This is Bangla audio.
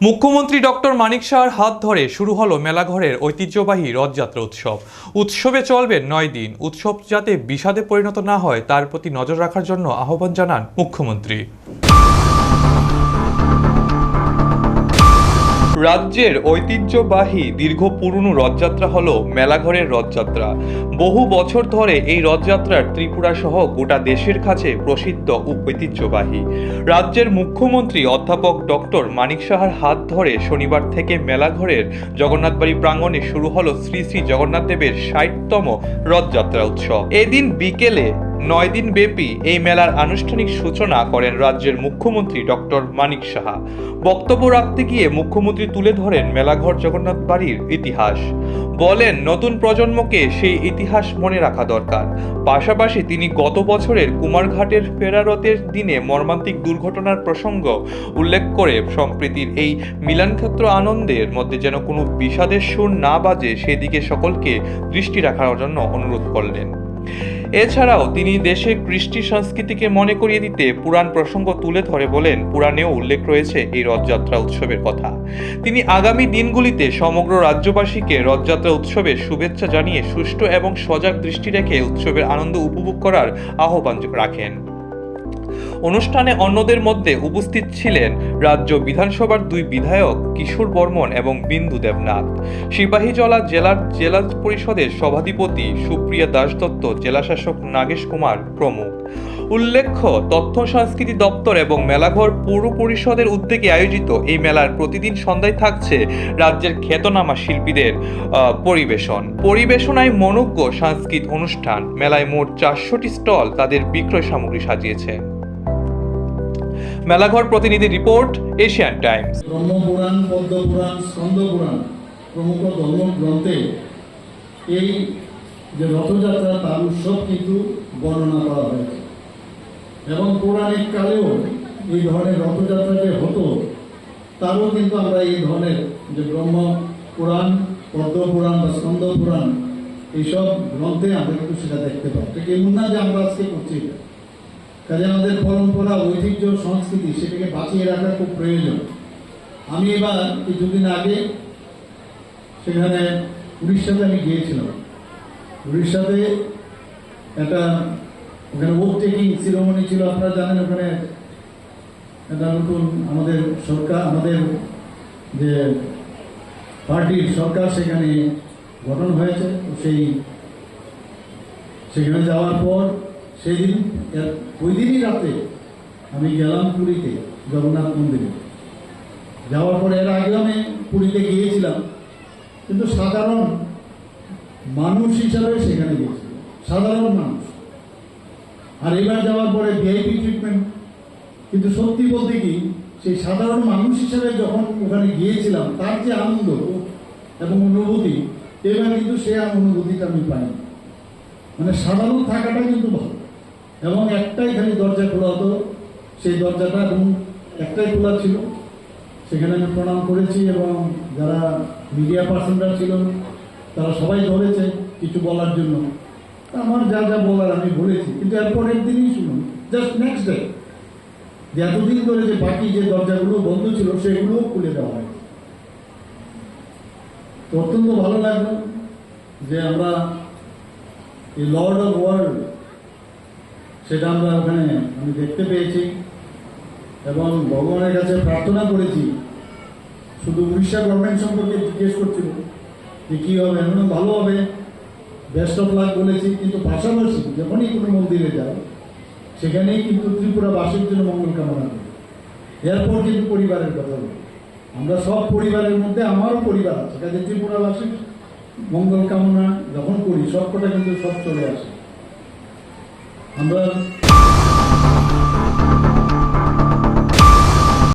মুখ্যমন্ত্রী ডক্টর মানিক সাহার হাত ধরে শুরু হলো মেলাঘরের ঐতিহ্যবাহী রথযাত্রা উৎসব। উৎসবে চলবে ৯ দিন। উৎসব যাতে বিষাদে পরিণত না হয় তার প্রতি নজর রাখার জন্য আহ্বান জানান মুখ্যমন্ত্রী। রাজ্যের ঐতিহ্যবাহী দীর্ঘ পুরনো রথযাত্রা হলো মেলাঘরের রথযাত্রা। বহু বছর ধরে এই রথযাত্রার ত্রিপুরা সহ গোটা দেশের কাছে প্রসিদ্ধ ও ঐতিহ্যবাহী। রাজ্যের মুখ্যমন্ত্রী অধ্যাপক ডক্টর মানিক সাহার হাত ধরে শনিবার থেকে মেলাঘরের জগন্নাথবাড়ি প্রাঙ্গণে শুরু হলো শ্রী শ্রী জগন্নাথ দেবের ৬০তম রথযাত্রা উৎসব। এদিন বিকেলে ৯ দিন ব্যাপী এই মেলার আনুষ্ঠানিক সূচনা করেন রাজ্যের মুখ্যমন্ত্রী ডক্টর মানিক সাহা। বক্তব্য রাখতে গিয়ে মুখ্যমন্ত্রী তুলে ধরেন মেলাঘর জগন্নাথ বাড়ির ইতিহাস। বলেন নতুন প্রজন্মকে সেই ইতিহাস মনে রাখা দরকার। পাশাপাশি তিনি গত বছরের কুমারঘাটের ফেরারতের দিনে মর্মান্তিক দুর্ঘটনার প্রসঙ্গ উল্লেখ করে সম্প্রীতির এই মিলনক্ষেত্র আনন্দের মধ্যে যেন কোনো বিষাদের সুর না বাজে সেদিকে সকলকে দৃষ্টি রাখার জন্য অনুরোধ করলেন। এছাড়াও তিনি দেশের কৃষ্টি সংস্কৃতিকে মনে করিয়ে দিতে পুরাণ প্রসঙ্গ তুলে ধরে বলেন পুরাণেও উল্লেখ রয়েছে এই রথযাত্রা উৎসবের কথা। তিনি আগামী দিনগুলিতে সমগ্র রাজ্যবাসীকে রথযাত্রা উৎসবের শুভেচ্ছা জানিয়ে সুষ্ঠু এবং সজাগ দৃষ্টি রেখে উৎসবের আনন্দ উপভোগ করার আহ্বান রাখেন। অনুষ্ঠানে অন্যদের মধ্যে উপস্থিত ছিলেন রাজ্য বিধানসভার ২ বিধায়ক কিশোর বর্মন এবং বিন্দু দেবনাথ, সিপাহীজলা জেলা পরিষদের সভাধিপতি সুপ্রিয়া দাস দত্ত, জেলাশাসক নাগেশ কুমার প্রমুখ। উল্লেখ্য, তথ্য সংস্কৃতি দপ্তর এবং মেলাঘর পৌর পরিষদের উদ্যোগে আয়োজিত এই মেলার প্রতিদিন সন্ধ্যায় থাকছে রাজ্যের খ্যাতনামা শিল্পীদের পরিবেশনায় মনোজ্ঞ সাংস্কৃতিক অনুষ্ঠান। মেলায় মোট ৪০০টি স্টল তাদের বিক্রয় সামগ্রী সাজিয়েছে। মেলাঘর প্রতিনিধি report, Asian Times. Brahma Purana, Padma Purana, Skanda Purana প্রমুখ ধর্মগ্রন্থে এই যে রথযাত্রা তার উৎসব কিন্তু বর্ণনা করা হয়েছে এবং পৌরাণিক কালেও এই ধরনের রথযাত্রা যে হতো তারও কিন্তু আমরা এই ধরনের যে ব্রহ্মপুরাণ, পদ্মপুরাণ বা স্কন্দপুরাণ এইসব গ্রন্থে আমরা কিন্তু সেটা দেখতে পাই। ঠিক এমন না যে আমরা আজকে করছি, কাজে আমাদের পরম্পরা, ঐতিহ্য, সংস্কৃতি সেটাকে বাঁচিয়ে রাখা খুব প্রয়োজন। আমি এবার কিছুদিন আগে সেখানে উড়িষ্যাতে আমি গিয়েছিলাম। উড়িষ্যাতে একটা ওখানে ওট টেকিং সিরিমনি ছিল। আপনারা জানেন ওখানে একটা নতুন আমাদের সরকার, আমাদের যে পার্টির সরকার সেখানে গঠন হয়েছে। সেখানে যাওয়ার পর সেদিন ওই দিনই রাতে আমি গেলাম পুরীতে জগন্নাথ মন্দিরে। যাওয়ার পরে এর আগে আমি পুরীতে গিয়েছিলাম, কিন্তু সাধারণ মানুষ হিসাবে সেখানে গিয়েছিলাম, সাধারণ মানুষ। আর এবার যাওয়ার পরে ভিআইপি ট্রিটমেন্ট। কিন্তু সত্যি বলতে কি, সেই সাধারণ মানুষ হিসাবে যখন ওখানে গিয়েছিলাম তার যে আনন্দ এবং অনুভূতি, এবার কিন্তু সে অনুভূতিটা আমি পাইনি। মানে সাধারণ থাকাটা কিন্তু ভালো, এবং একটাই খালি দরজা খোলা হতো, সেই দরজাটা এবং একটাই খোলা ছিল। সেখানে আমি প্রণাম করেছি এবং যারা মিডিয়া পার্সনরা ছিল তারা সবাই ধরেছে কিছু বলার জন্য। আমার যা যা বলার আমি বলেছি, কিন্তু এরপরের দিনই শুনুন, জাস্ট নেক্সট ডে, যে এতদিন ধরে যে বাকি যে দরজাগুলো বন্ধ ছিল সেগুলোও খুলে দেওয়া হয়। তো অত্যন্ত ভালো লাগলো যে আমরা এই লর্ড অফ ওয়ার্ল্ড সেটা আমরা ওখানে আমি দেখতে পেয়েছি এবং ভগবানের কাছে প্রার্থনা করেছি। শুধু উড়িষ্যা গভর্নমেন্ট সম্পর্কে জিজ্ঞেস করছিল যে কী হবে, এমন ভালো হবে, বেস্ট অফ লাক বলেছি। কিন্তু পাশাপাশি যখনই কোনো মন্দিরে যায় সেখানেই কিন্তু ত্রিপুরাবাসীর জন্য মঙ্গল কামনা করি। এরপর কিন্তু পরিবারের কথা বলি। আমরা সব পরিবারের মধ্যে আমারও পরিবার আছে, কাজে ত্রিপুরাবাসীর মঙ্গল কামনা যখন করি সবকটা কিন্তু সব চলে আসে। আমরা